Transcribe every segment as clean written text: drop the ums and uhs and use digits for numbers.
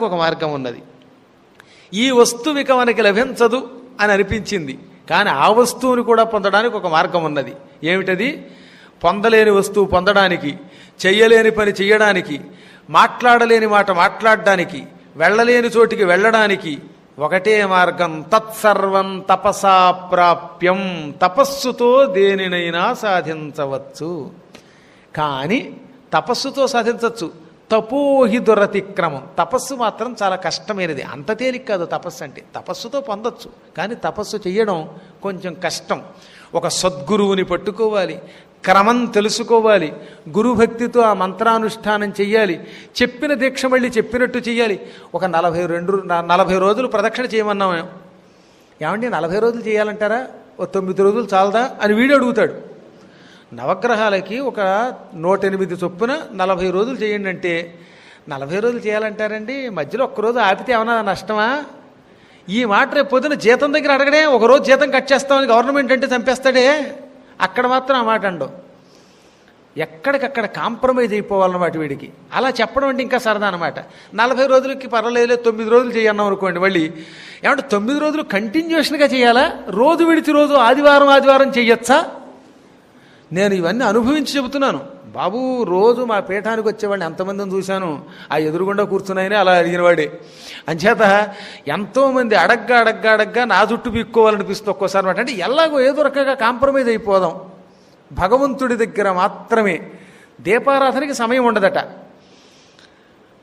ఒక మార్గం ఉన్నది. ఈ వస్తువిక మనకి లభించదు అని అనిపించింది, కానీ ఆ వస్తువుని కూడా పొందడానికి ఒక మార్గం ఉన్నది. ఏమిటది? పొందలేని వస్తువు పొందడానికి, చెయ్యలేని పని చెయ్యడానికి, మాట్లాడలేని మాట మాట్లాడడానికి, వెళ్ళలేని చోటికి వెళ్ళడానికి ఒకటే మార్గం. తత్సర్వం తపసా ప్రాప్యం. తపస్సుతో దేనినైనా సాధించవచ్చు. కానీ తపస్సుతో సాధించవచ్చు, తపోహి దురతిక్రమం. తపస్సు మాత్రం చాలా కష్టమైనది, అంత తేలిక కాదు తపస్సు అంటే. తపస్సుతో పొందొచ్చు, కానీ తపస్సు చేయడం కొంచెం కష్టం. ఒక సద్గురువుని పట్టుకోవాలి, క్రమం తెలుసుకోవాలి, గురుభక్తితో ఆ మంత్రానుష్ఠానం చెయ్యాలి, చెప్పిన దీక్ష మళ్ళీ చెప్పినట్టు చెయ్యాలి. ఒక 40 రోజులు ప్రదక్షిణ చేయమన్నాం. ఏమండి 40 రోజులు చేయాలంటారా? ఓ 9 రోజులు చాలదా అని వీడు అడుగుతాడు. నవగ్రహాలకి ఒక 108 చొప్పున 40 రోజులు చేయండి అంటే 40 రోజులు చేయాలంటారండి. మధ్యలో ఒక్కరోజు ఆపితే ఏమన్నా నష్టమా? ఈ మాట రేపు పొద్దున జీతం దగ్గర అడగడే. ఒకరోజు జీతం కట్ చేస్తామని గవర్నమెంట్ అంటే చంపేస్తాడే. అక్కడ మాత్రం ఆ మాట అండవు. ఎక్కడికక్కడ కాంప్రమైజ్ అయిపోవాలన్నమాట వీడికి. అలా చెప్పడం అంటే ఇంకా సరదా అనమాట. 40 రోజులకి పర్వాలేదు, 9 రోజులు చేయన్నాం అనుకోండి. మళ్ళీ ఏమంటే 9 రోజులు కంటిన్యూషన్గా చేయాలా? రోజు విడిచి రోజు ఆదివారం చెయ్యొచ్చా? నేను ఇవన్నీ అనుభవించి చెబుతున్నాను బాబు. రోజు మా పీఠానికి వచ్చేవాడిని ఎంతమందిని చూశాను. ఆ ఎదురుగుండా కూర్చున్నాయని అలా అడిగినవాడే. అంచేత ఎంతోమంది అడగ్గా నా జుట్టు పీక్కోవాలనిపిస్తుంది ఒక్కోసారి మాట. అంటే ఎలాగో ఏదో రకంగా కాంప్రమైజ్ అయిపోదాం. భగవంతుడి దగ్గర మాత్రమే. దీపారాధనకి సమయం ఉండదట,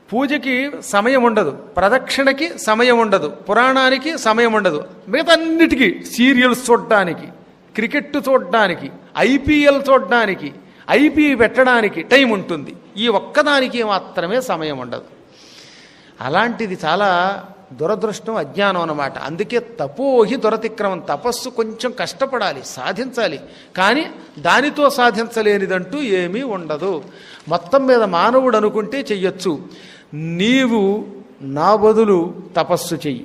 పూజకి సమయం ఉండదు, ప్రదక్షిణకి సమయం ఉండదు, పురాణానికి సమయం ఉండదు, మిగతా అన్నిటికీ సీరియల్స్ చూడడానికి, క్రికెట్ చూడడానికి, ఐపీఎల్ చూడడానికి, ఐపీ పెట్టడానికి టైం ఉంటుంది. ఈ ఒక్కదానికి మాత్రమే సమయం ఉండదు. అలాంటిది చాలా దురదృష్టం, అజ్ఞానం అన్నమాట. అందుకే తపోహి దురతిక్రమం. తపస్సు కొంచెం కష్టపడాలి, సాధించాలి, కానీ దానితో సాధించలేనిదంటూ ఏమీ ఉండదు. మొత్తం మీద మానవుడు అనుకుంటే చెయ్యొచ్చు. నీవు నా బదులు తపస్సు చెయ్యి.